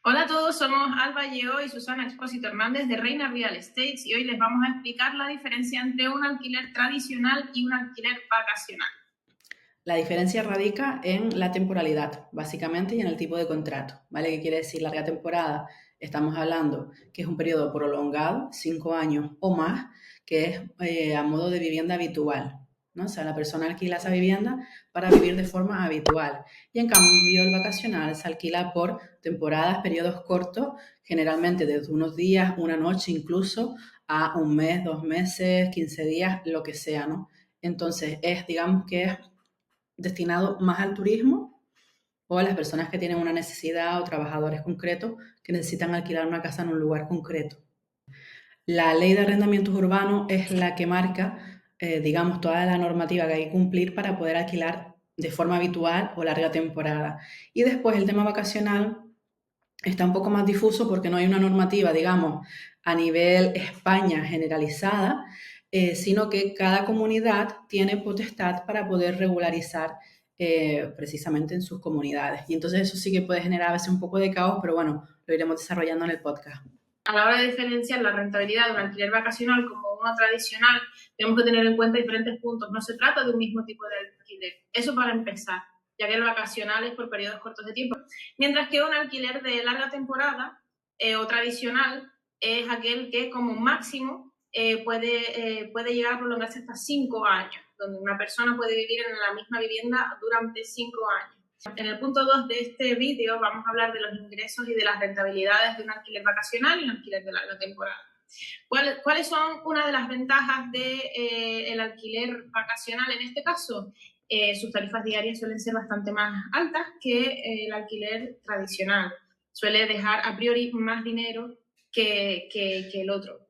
Hola a todos, somos Alba Yeo y Susana Expósito Hernández de Reina Real Estates y hoy les vamos a explicar la diferencia entre un alquiler tradicional y un alquiler vacacional. La diferencia radica en la temporalidad, básicamente, y en el tipo de contrato, ¿vale? ¿Qué quiere decir larga temporada? Estamos hablando que es un periodo prolongado, 5 años o más, que es a modo de vivienda habitual, ¿no? O sea, la persona alquila esa vivienda para vivir de forma habitual. Y en cambio, el vacacional se alquila por temporadas, periodos cortos, generalmente desde unos días, una noche incluso, a un mes, 2 meses, 15 días, lo que sea, ¿no? Entonces, digamos que es destinado más al turismo o a las personas que tienen una necesidad o trabajadores concretos que necesitan alquilar una casa en un lugar concreto. La ley de arrendamientos urbanos es la que marca, digamos, toda la normativa que hay que cumplir para poder alquilar de forma habitual o larga temporada. Y después el tema vacacional está un poco más difuso porque no hay una normativa, digamos, a nivel España generalizada, sino que cada comunidad tiene potestad para poder regularizar precisamente en sus comunidades. Y entonces eso sí que puede generar a veces un poco de caos, pero bueno, lo iremos desarrollando en el podcast. A la hora de diferenciar la rentabilidad de un alquiler vacacional como uno tradicional, tenemos que tener en cuenta diferentes puntos. No se trata de un mismo tipo de alquiler. Eso para empezar, ya que el vacacional es por periodos cortos de tiempo. Mientras que un alquiler de larga temporada o tradicional es aquel que como máximo puede llegar a prolongarse hasta 5 años, donde una persona puede vivir en la misma vivienda durante 5 años. En el punto 2 de este vídeo vamos a hablar de los ingresos y de las rentabilidades de un alquiler vacacional y un alquiler de larga temporada. ¿Cuáles son una de las ventajas del alquiler vacacional en este caso? Sus tarifas diarias suelen ser bastante más altas que el alquiler tradicional. Suele dejar a priori más dinero que el otro.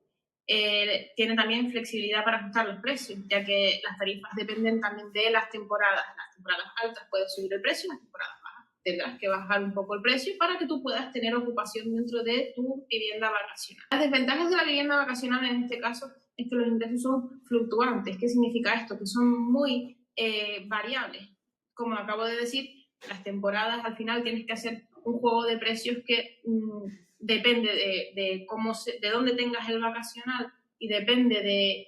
Tiene también flexibilidad para ajustar los precios, ya que las tarifas dependen también de las temporadas. Las temporadas altas pueden subir el precio, las temporadas bajas tendrás que bajar un poco el precio para que tú puedas tener ocupación dentro de tu vivienda vacacional. Las desventajas de la vivienda vacacional en este caso es que los ingresos son fluctuantes. ¿Qué significa esto? Que son muy variables. Como acabo de decir, las temporadas al final tienes que hacer un juego de precios que depende de dónde tengas el vacacional y depende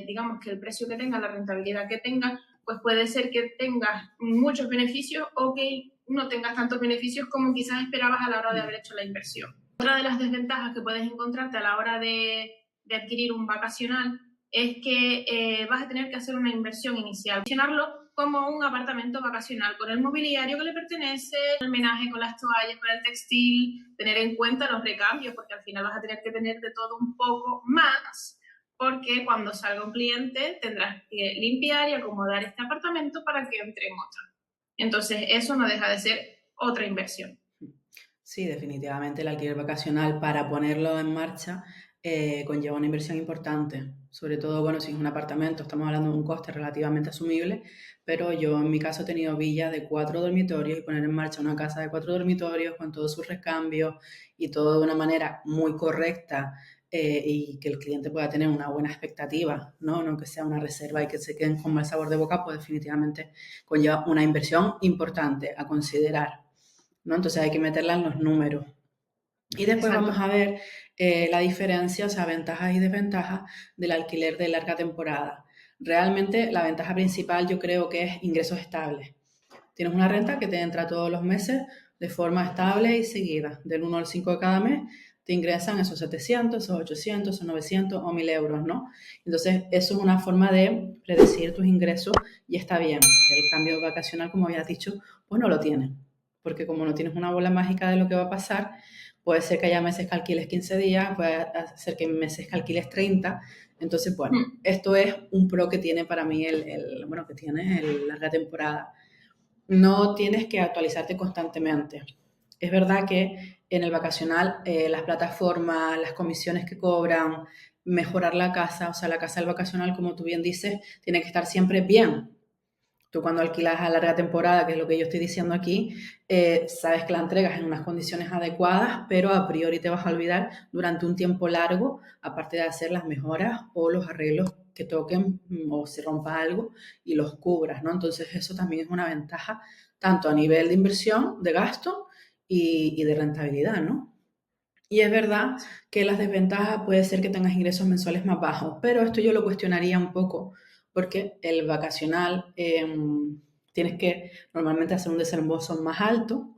digamos, que el precio que tengas, la rentabilidad que tengas, pues puede ser que tengas muchos beneficios o que no tengas tantos beneficios como quizás esperabas a la hora de haber hecho la inversión. Otra de las desventajas que puedes encontrarte a la hora de adquirir un vacacional es que vas a tener que hacer una inversión inicial. Mencionarlo como un apartamento vacacional con el mobiliario que le pertenece, el menaje con las toallas, con el textil, tener en cuenta los recambios, porque al final vas a tener que tener de todo un poco más, porque cuando salga un cliente tendrás que limpiar y acomodar este apartamento para que entre en otro. Entonces eso no deja de ser otra inversión. Sí, definitivamente el alquiler vacacional para ponerlo en marcha conlleva una inversión importante. Sobre todo, bueno, si es un apartamento, estamos hablando de un coste relativamente asumible, pero yo en mi caso he tenido villas de 4 dormitorios y poner en marcha una casa de 4 dormitorios con todos sus recambios y todo de una manera muy correcta y que el cliente pueda tener una buena expectativa, ¿no? No que sea una reserva y que se queden con mal sabor de boca, pues definitivamente conlleva una inversión importante a considerar, ¿no? Entonces hay que meterla en los números. Y después Exacto. vamos a ver la diferencia, o sea, ventajas y desventajas del alquiler de larga temporada. Realmente la ventaja principal yo creo que es ingresos estables. Tienes una renta que te entra todos los meses de forma estable y seguida. Del 1 al 5 de cada mes te ingresan esos 700, esos 800, esos 900 o 1000 euros, ¿no? Entonces, eso es una forma de predecir tus ingresos y está bien. El cambio vacacional, como habías dicho, pues no lo tienes. Porque como no tienes una bola mágica de lo que va a pasar, puede ser que haya meses que alquiles 15 días, puede ser que meses que alquiles 30. Entonces, bueno, esto es un pro que tiene para mí bueno, que tiene larga temporada. No tienes que actualizarte constantemente. Es verdad que en el vacacional las plataformas, las comisiones que cobran, mejorar la casa, o sea, la casa del vacacional, como tú bien dices, tiene que estar siempre bien. Tú cuando alquilas a larga temporada, que es lo que yo estoy diciendo aquí, sabes que la entregas en unas condiciones adecuadas, pero a priori te vas a olvidar durante un tiempo largo, aparte de hacer las mejoras o los arreglos que toquen o se rompa algo y los cubras, ¿no? Entonces eso también es una ventaja tanto a nivel de inversión, de gasto, y de rentabilidad, ¿no? Y es verdad que las desventajas puede ser que tengas ingresos mensuales más bajos, pero esto yo lo cuestionaría un poco porque el vacacional tienes que normalmente hacer un desembolso más alto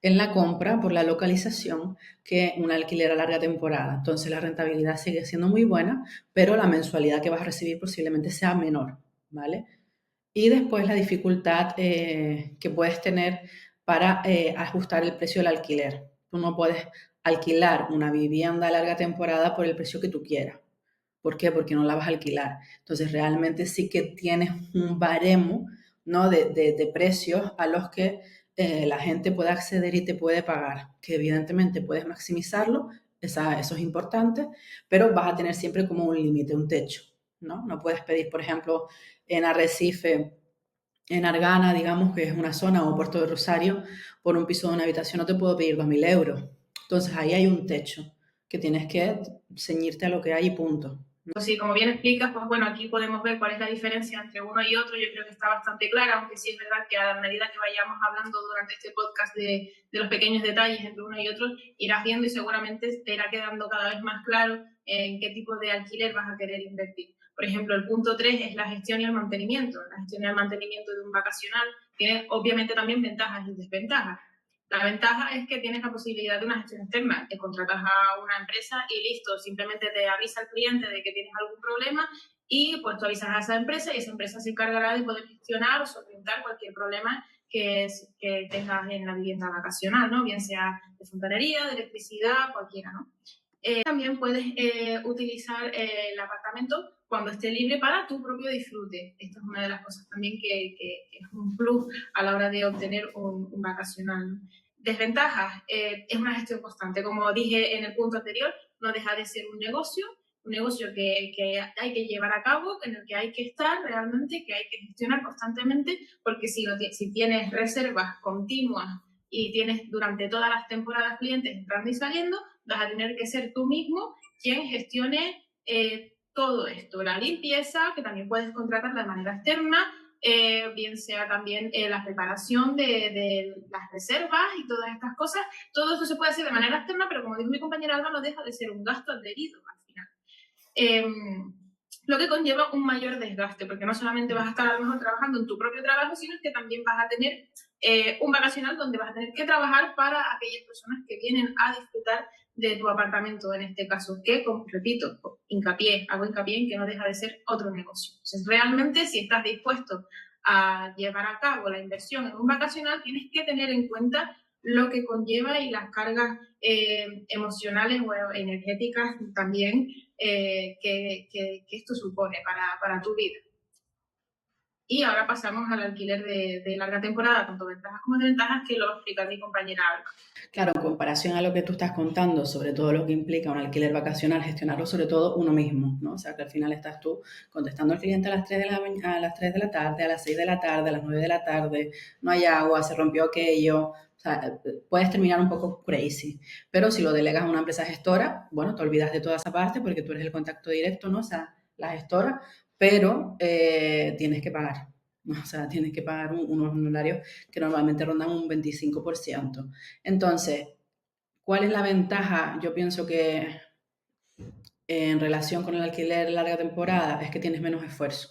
en la compra por la localización que un alquiler a larga temporada. Entonces la rentabilidad sigue siendo muy buena, pero la mensualidad que vas a recibir posiblemente sea menor, ¿vale? Y después la dificultad que puedes tener para ajustar el precio del alquiler. Tú no puedes alquilar una vivienda a larga temporada por el precio que tú quieras. ¿Por qué? Porque no la vas a alquilar. Entonces, realmente sí que tienes un baremo, ¿no? de precios a los que la gente puede acceder y te puede pagar, que evidentemente puedes maximizarlo, eso es importante, pero vas a tener siempre como un límite, un techo, ¿no? No puedes pedir, por ejemplo, en Arrecife, en Argana, digamos que es una zona, o Puerto de Rosario, por un piso de una habitación no te puedo pedir 2.000 euros. Entonces ahí hay un techo que tienes que ceñirte a lo que hay y punto. Pues sí, como bien explicas, pues bueno, aquí podemos ver cuál es la diferencia entre uno y otro. Yo creo que está bastante clara, aunque sí es verdad que a la medida que vayamos hablando durante este podcast de los pequeños detalles entre uno y otro, irás viendo y seguramente te irá quedando cada vez más claro en qué tipo de alquiler vas a querer invertir. Por ejemplo, el punto 3 es la gestión y el mantenimiento. La gestión y el mantenimiento de un vacacional tiene obviamente también ventajas y desventajas. La ventaja es que tienes la posibilidad de una gestión externa, te contratas a una empresa y listo, simplemente te avisa al cliente de que tienes algún problema y pues tú avisas a esa empresa y esa empresa se encargará de poder gestionar o solventar cualquier problema que tengas en la vivienda vacacional, ¿no? Bien sea de fontanería, de electricidad, cualquiera, ¿no? También puedes utilizar el apartamento cuando esté libre para tu propio disfrute. Esto es una de las cosas también que es un plus a la hora de obtener un vacacional, ¿no? Desventajas, es una gestión constante. Como dije en el punto anterior, no deja de ser un negocio que hay que llevar a cabo, en el que hay que estar realmente, que hay que gestionar constantemente, porque si tienes reservas continuas y tienes durante todas las temporadas clientes entrando y saliendo, vas a tener que ser tú mismo quien gestione todo esto. La limpieza, que también puedes contratarla de manera externa, bien sea también la preparación de las reservas y todas estas cosas. Todo esto se puede hacer de manera externa, pero como dijo mi compañera Alba, no deja de ser un gasto adherido al final. Lo que conlleva un mayor desgaste, porque no solamente vas a estar a lo mejor trabajando en tu propio trabajo, sino que también vas a tener un vacacional donde vas a tener que trabajar para aquellas personas que vienen a disfrutar de tu apartamento, en este caso, que, como repito, hago hincapié en que no deja de ser otro negocio. Entonces, realmente, si estás dispuesto a llevar a cabo la inversión en un vacacional, tienes que tener en cuenta lo que conlleva y las cargas emocionales o energéticas también que esto supone para tu vida. Y ahora pasamos al alquiler de larga temporada, tanto ventajas como desventajas, que lo va a explicar mi compañera Alba. Claro, en comparación a lo que tú estás contando sobre todo lo que implica un alquiler vacacional, gestionarlo sobre todo uno mismo, ¿no? O sea, que al final estás tú contestando al cliente a las 3 de la, 3 de la tarde, a las 6 de la tarde, a las 9 de la tarde, no hay agua, se rompió aquello. O sea, puedes terminar un poco crazy, pero si lo delegas a una empresa gestora, bueno, te olvidas de toda esa parte porque tú eres el contacto directo, ¿no? O sea, la gestora, pero tienes que pagar, ¿no? O sea, tienes que pagar unos honorarios que normalmente rondan un 25%. Entonces, ¿cuál es la ventaja? Yo pienso que en relación con el alquiler de larga temporada es que tienes menos esfuerzo.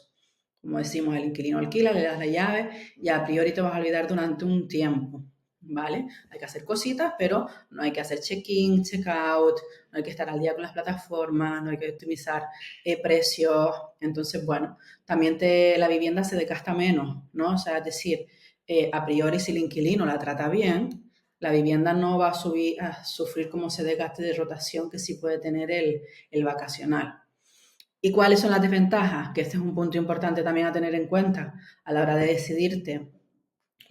Como decimos, el inquilino alquila, le das la llave y a priori te vas a olvidar durante un tiempo, ¿vale? Hay que hacer cositas, pero no hay que hacer check-in, check-out, no hay que estar al día con las plataformas, no hay que optimizar precios. Entonces, bueno, también la vivienda se desgasta menos, ¿no? O sea, es decir, a priori si el inquilino la trata bien, la vivienda no va a sufrir como ese desgaste de rotación que sí puede tener el vacacional. ¿Y cuáles son las desventajas? Que este es un punto importante también a tener en cuenta a la hora de decidirte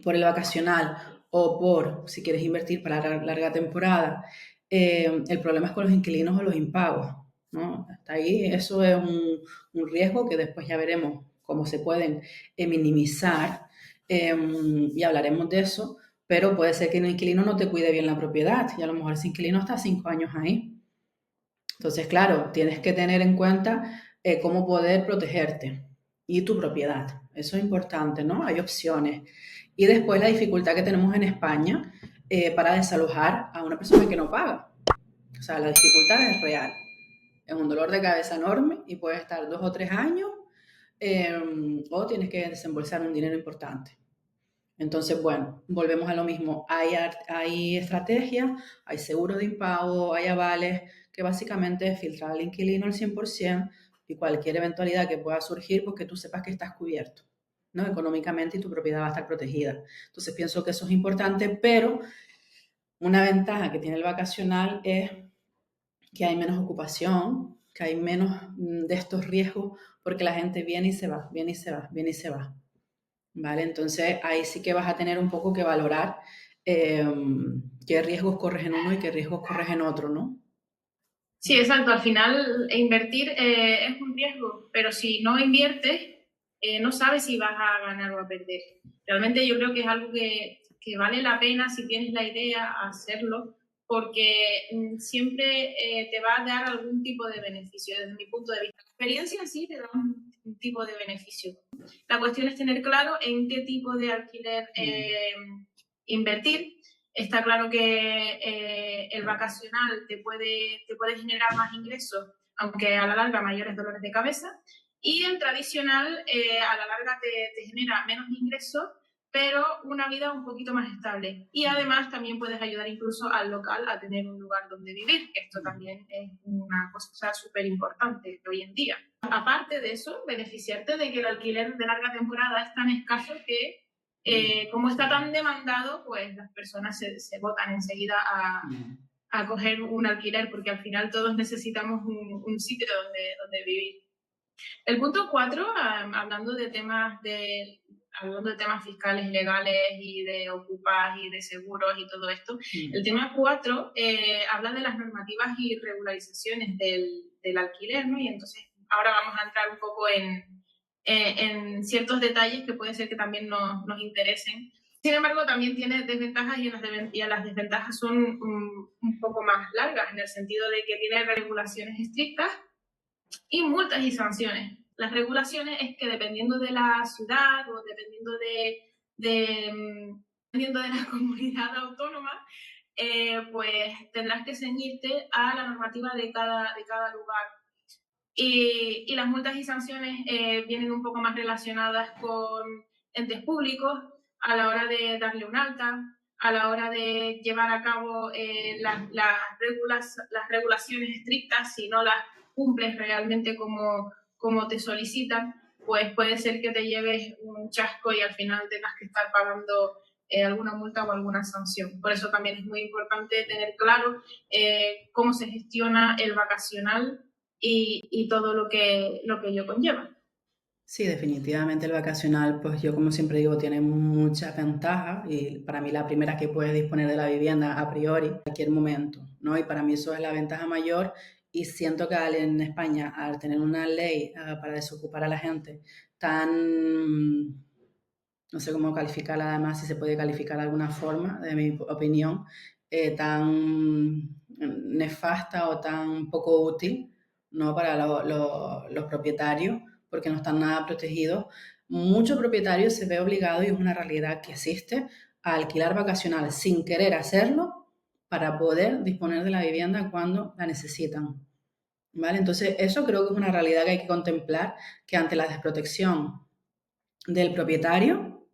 por el vacacional o por si quieres invertir para larga temporada. El problema es con los inquilinos o los impagos, ¿no? Hasta ahí eso es un riesgo que después ya veremos cómo se pueden minimizar y hablaremos de eso, pero puede ser que el inquilino no te cuide bien la propiedad y a lo mejor ese inquilino está 5 años ahí. Entonces, claro, tienes que tener en cuenta cómo poder protegerte y tu propiedad. Eso es importante, ¿no? Hay opciones. Y después la dificultad que tenemos en España para desalojar a una persona que no paga. O sea, la dificultad es real. Es un dolor de cabeza enorme y puedes estar 2 o 3 años o tienes que desembolsar un dinero importante. Entonces, bueno, volvemos a lo mismo. Hay estrategias, hay seguro de impago, hay avales que básicamente es filtrar al inquilino al 100% y cualquier eventualidad que pueda surgir, pues que tú sepas que estás cubierto, ¿no? Económicamente y tu propiedad va a estar protegida. Entonces, pienso que eso es importante, pero una ventaja que tiene el vacacional es que hay menos ocupación, que hay menos de estos riesgos, porque la gente viene y se va, viene y se va, viene y se va. ¿Vale? Entonces ahí sí que vas a tener un poco que valorar eh, qué riesgos corres en uno y qué riesgos corres en otro, ¿no? Sí, exacto. Al final, invertir es un riesgo, pero si no inviertes, no sabes si vas a ganar o a perder. Realmente yo creo que es algo que vale la pena si tienes la idea hacerlo, porque siempre te va a dar algún tipo de beneficio. Desde mi punto de vista, la experiencia sí te da un tipo de beneficio. La cuestión es tener claro en qué tipo de alquiler invertir. Está claro que el vacacional te puede generar más ingresos, aunque a la larga mayores dolores de cabeza. Y el tradicional a la larga te genera menos ingresos, pero una vida un poquito más estable. Y además también puedes ayudar incluso al local a tener un lugar donde vivir. Esto también es una cosa súper importante hoy en día. Aparte de eso, beneficiarte de que el alquiler de larga temporada es tan escaso que como está tan demandado, pues las personas se botan enseguida a coger un alquiler, porque al final todos necesitamos un sitio donde vivir. El punto 4, hablando de temas fiscales, legales y de ocupas y de seguros y todo esto, el tema 4 habla de las normativas y regularizaciones del alquiler, ¿no? Y entonces ahora vamos a entrar un poco en ciertos detalles que puede ser que también nos interesen. Sin embargo, también tiene desventajas y las desventajas son un poco más largas, en el sentido de que tiene regulaciones estrictas y multas y sanciones. Las regulaciones es que dependiendo de la ciudad o dependiendo de la comunidad autónoma, pues tendrás que ceñirte a la normativa de cada lugar. Y las multas y sanciones vienen un poco más relacionadas con entes públicos a la hora de darle un alta, a la hora de llevar a cabo las regulaciones estrictas. Si no las cumples realmente como te solicitan, pues puede ser que te lleves un chasco y al final tengas que estar pagando alguna multa o alguna sanción. Por eso también es muy importante tener claro cómo se gestiona el vacacional y todo lo que ello conlleva. Sí, definitivamente el vacacional, pues yo como siempre digo, tiene muchas ventajas y para mí la primera es que puedes disponer de la vivienda a priori en cualquier momento, ¿no? Y para mí eso es la ventaja mayor y siento que en España, al tener una ley para desocupar a la gente tan, no sé cómo calificarla además, si se puede calificar de alguna forma, de mi opinión, tan nefasta o tan poco útil, ¿no? Para los propietarios, porque no están nada protegidos. Muchos propietarios se ve obligado, y es una realidad que existe, a alquilar vacacional sin querer hacerlo para poder disponer de la vivienda cuando la necesitan. ¿Vale? Entonces, eso creo que es una realidad que hay que contemplar, que ante la desprotección del propietario,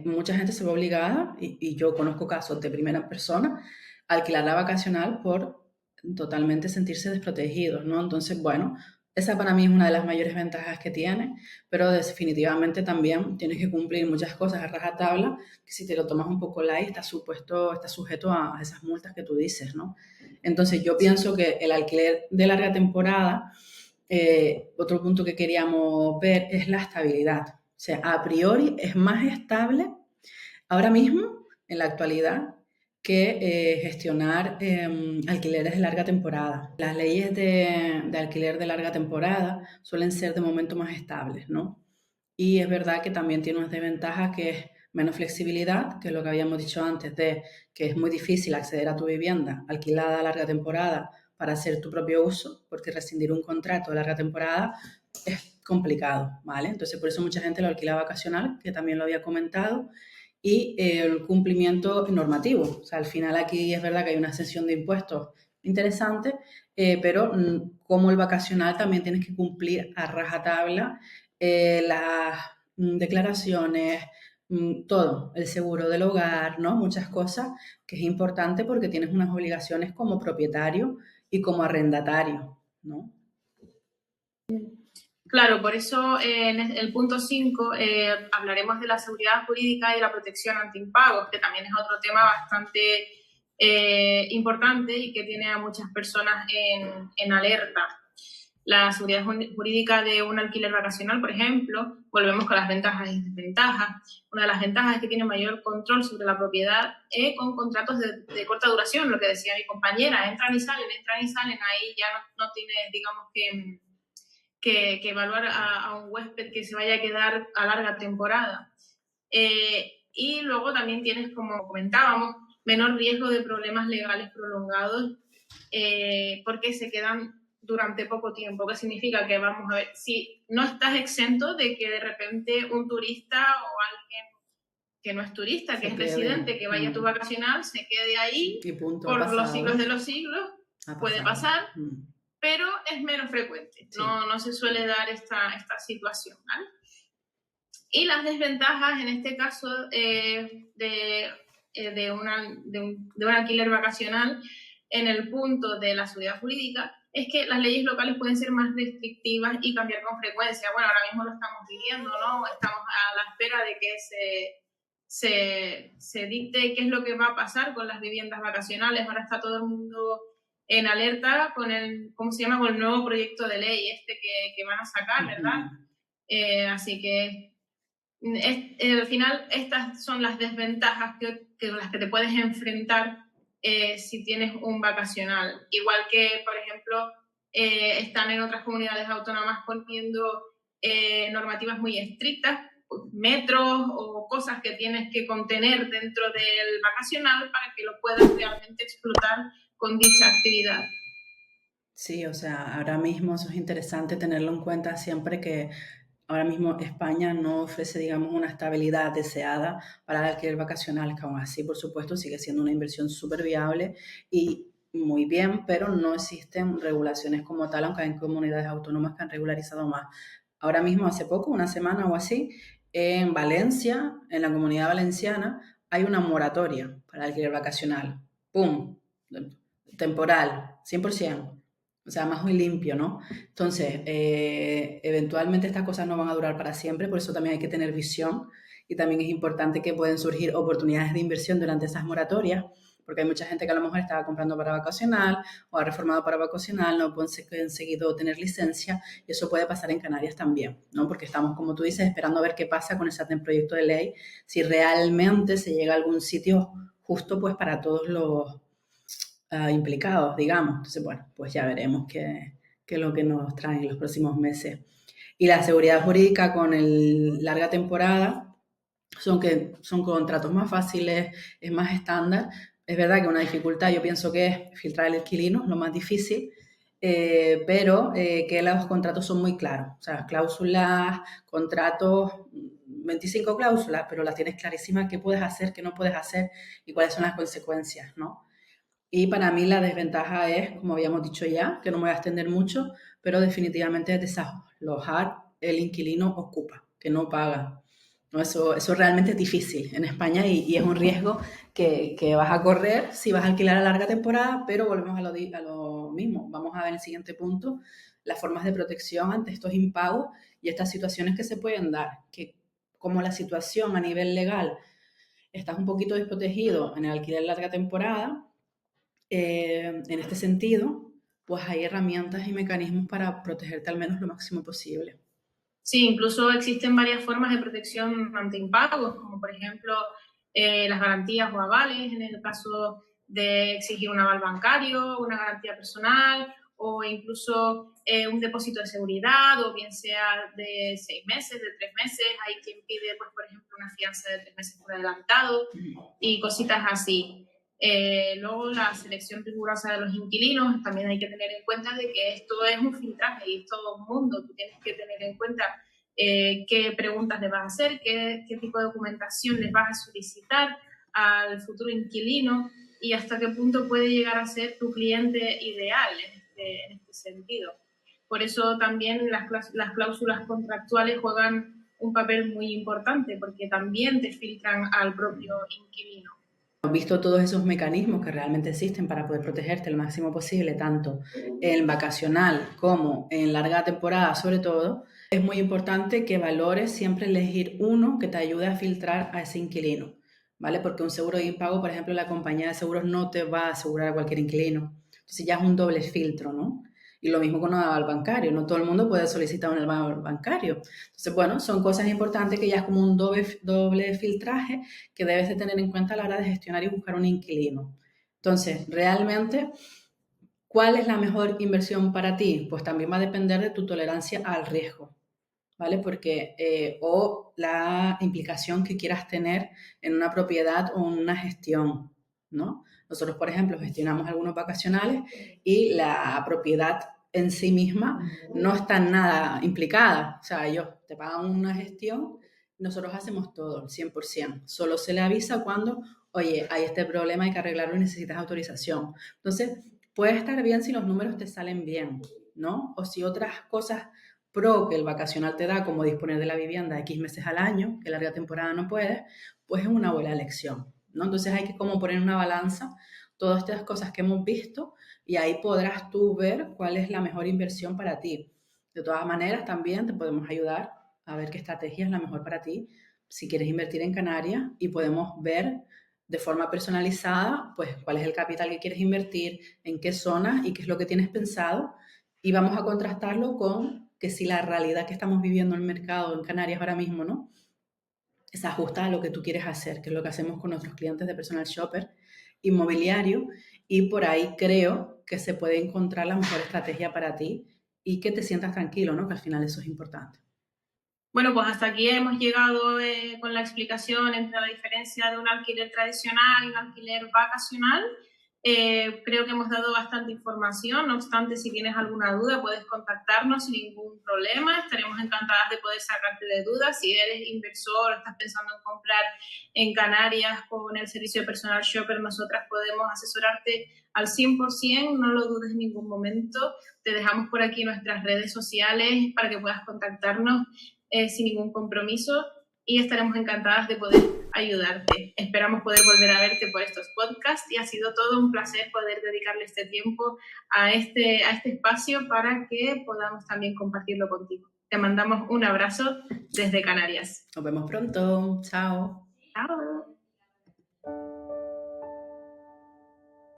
mucha gente se ve obligada, y yo conozco casos de primera persona, a alquilar la vacacional por totalmente sentirse desprotegidos, ¿no? Entonces, bueno, esa para mí es una de las mayores ventajas que tiene, pero definitivamente también tienes que cumplir muchas cosas a rajatabla, que si te lo tomas un poco light, está sujeto a esas multas que tú dices, ¿no? Entonces, yo pienso que el alquiler de larga temporada, otro punto que queríamos ver es la estabilidad. O sea, a priori es más estable ahora mismo, en la actualidad, que gestionar alquileres de larga temporada. Las leyes de alquiler de larga temporada suelen ser de momento más estables, ¿no? Y es verdad que también tiene unas desventajas, que es menos flexibilidad, que es lo que habíamos dicho antes, de que es muy difícil acceder a tu vivienda alquilada a larga temporada para hacer tu propio uso, porque rescindir un contrato de larga temporada es complicado, ¿vale? Entonces, por eso mucha gente lo alquila vacacional, que también lo había comentado, y el cumplimiento normativo. O sea, al final aquí es verdad que hay una exención de impuestos interesante, pero como el vacacional también tienes que cumplir a rajatabla las declaraciones, todo, el seguro del hogar, ¿no? Muchas cosas que es importante porque tienes unas obligaciones como propietario y como arrendatario, ¿no? Claro, por eso en el punto 5 hablaremos de la seguridad jurídica y de la protección ante impagos, que también es otro tema bastante importante y que tiene a muchas personas en alerta. La seguridad jurídica de un alquiler vacacional, por ejemplo, volvemos con las ventajas y desventajas. Una de las ventajas es que tiene mayor control sobre la propiedad con contratos de corta duración, lo que decía mi compañera, entran y salen, ahí ya no tienes, digamos, que evaluar a un huésped que se vaya a quedar a larga temporada. Y luego también tienes, como comentábamos, menor riesgo de problemas legales prolongados porque se quedan durante poco tiempo. ¿Qué significa? Que vamos a ver, si no estás exento de que de repente un turista o alguien que no es turista, que es residente, que vaya a tu vacacional, se quede ahí y punto, por los siglos de los siglos, puede pasar, pero es menos frecuente, sí. No se suele dar esta situación, ¿vale? Y las desventajas, en este caso, de un alquiler vacacional, en el punto de la seguridad jurídica, es que las leyes locales pueden ser más restrictivas y cambiar con frecuencia. Bueno, ahora mismo lo estamos viviendo, ¿no? Estamos a la espera de que se dicte qué es lo que va a pasar con las viviendas vacacionales. Ahora está todo el mundo en alerta con ¿cómo se llama? Con el nuevo proyecto de ley que van a sacar, ¿verdad? Así que al final estas son las desventajas que las que te puedes enfrentar si tienes un vacacional. Igual que, por ejemplo, están en otras comunidades autónomas poniendo normativas muy estrictas, metros o cosas que tienes que contener dentro del vacacional para que lo puedas realmente explotar con dicha actividad. Sí, o sea, ahora mismo eso es interesante tenerlo en cuenta siempre que ahora mismo España no ofrece, digamos, una estabilidad deseada para el alquiler vacacional, que aún así, por supuesto, sigue siendo una inversión súper viable y muy bien, pero no existen regulaciones como tal, aunque hay comunidades autónomas que han regularizado más. Ahora mismo, hace poco, una semana o así, en Valencia, en la Comunidad Valenciana, hay una moratoria para el alquiler vacacional. ¡Pum! Temporal, 100%. O sea, más muy limpio, ¿no? Entonces, eventualmente estas cosas no van a durar para siempre, por eso también hay que tener visión y también es importante que pueden surgir oportunidades de inversión durante esas moratorias, porque hay mucha gente que a lo mejor estaba comprando para vacacional o ha reformado para vacacional, no ha conseguido tener licencia y eso puede pasar en Canarias también, ¿no? Porque estamos, como tú dices, esperando a ver qué pasa con ese proyecto de ley, si realmente se llega a algún sitio justo pues para todos los implicados, digamos. Entonces, bueno, pues ya veremos qué es lo que nos traen en los próximos meses. Y la seguridad jurídica con larga temporada son contratos más fáciles, es más estándar. Es verdad que una dificultad yo pienso que es filtrar el inquilino, lo más difícil, pero que los contratos son muy claros. O sea, cláusulas, contratos, 25 cláusulas, pero las tienes clarísimas qué puedes hacer, qué no puedes hacer y cuáles son las consecuencias, ¿no? Y para mí la desventaja es, como habíamos dicho ya, que no me voy a extender mucho, pero definitivamente es desalojar el inquilino ocupa, que no paga. No, eso realmente es difícil en España y es un riesgo que vas a correr si vas a alquilar a larga temporada, pero volvemos a lo mismo. Vamos a ver en el siguiente punto las formas de protección ante estos impagos y estas situaciones que se pueden dar, que como la situación a nivel legal estás un poquito desprotegido en el alquiler a larga temporada, en este sentido, pues hay herramientas y mecanismos para protegerte al menos lo máximo posible. Sí, incluso existen varias formas de protección ante impagos, como por ejemplo las garantías o avales, en el caso de exigir un aval bancario, una garantía personal o incluso un depósito de seguridad, o bien sea de 6 meses, de 3 meses. Hay quien pide, pues, por ejemplo, una fianza de 3 meses por adelantado y cositas así. Luego la selección rigurosa de los inquilinos, también hay que tener en cuenta de que esto es un filtraje y es todo un mundo. Tú tienes que tener en cuenta qué preguntas le vas a hacer, qué tipo de documentación les vas a solicitar al futuro inquilino y hasta qué punto puede llegar a ser tu cliente ideal en este sentido. Por eso también las cláusulas contractuales juegan un papel muy importante, porque también te filtran al propio inquilino. Hemos visto todos esos mecanismos que realmente existen para poder protegerte el máximo posible, tanto en vacacional como en larga temporada, sobre todo. Es muy importante que valores siempre elegir uno que te ayude a filtrar a ese inquilino, ¿vale? Porque un seguro de impago, por ejemplo, la compañía de seguros no te va a asegurar a cualquier inquilino. Entonces ya es un doble filtro, ¿no? Y lo mismo con un aval bancario, no todo el mundo puede solicitar un aval bancario. Entonces, bueno, son cosas importantes que ya es como un doble filtraje que debes de tener en cuenta a la hora de gestionar y buscar un inquilino. Entonces, realmente, ¿cuál es la mejor inversión para ti? Pues también va a depender de tu tolerancia al riesgo, ¿vale? Porque, o la implicación que quieras tener en una propiedad o en una gestión, ¿no? Nosotros, por ejemplo, gestionamos algunos vacacionales y la propiedad en sí misma no está nada implicada. O sea, ellos te pagan una gestión, nosotros hacemos todo, 100%. Solo se le avisa cuando, oye, hay este problema, hay que arreglarlo y necesitas autorización. Entonces, puede estar bien si los números te salen bien, ¿no? O si otras cosas pro que el vacacional te da, como disponer de la vivienda X meses al año, que larga temporada no puedes, pues es una buena elección, ¿no? Entonces hay que como poner en una balanza todas estas cosas que hemos visto y ahí podrás tú ver cuál es la mejor inversión para ti. De todas maneras, también te podemos ayudar a ver qué estrategia es la mejor para ti si quieres invertir en Canarias y podemos ver de forma personalizada, pues cuál es el capital que quieres invertir, en qué zonas y qué es lo que tienes pensado y vamos a contrastarlo con que si la realidad que estamos viviendo en el mercado en Canarias ahora mismo, ¿no? Se ajusta a lo que tú quieres hacer, que es lo que hacemos con nuestros clientes de personal shopper inmobiliario y por ahí creo que se puede encontrar la mejor estrategia para ti y que te sientas tranquilo, ¿no? Que al final eso es importante. Bueno, pues hasta aquí hemos llegado con la explicación entre la diferencia de un alquiler tradicional y un alquiler vacacional. Creo que hemos dado bastante información, no obstante, si tienes alguna duda puedes contactarnos sin ningún problema, estaremos encantadas de poder sacarte de dudas. Si eres inversor o estás pensando en comprar en Canarias con el servicio de personal shopper, nosotras podemos asesorarte al 100%, no lo dudes en ningún momento. Te dejamos por aquí nuestras redes sociales para que puedas contactarnos sin ningún compromiso y estaremos encantadas de poder ayudarte. Esperamos poder volver a verte por estos podcasts y ha sido todo un placer poder dedicarle este tiempo a este espacio para que podamos también compartirlo contigo. Te mandamos un abrazo desde Canarias. Nos vemos pronto. Chao. Chao.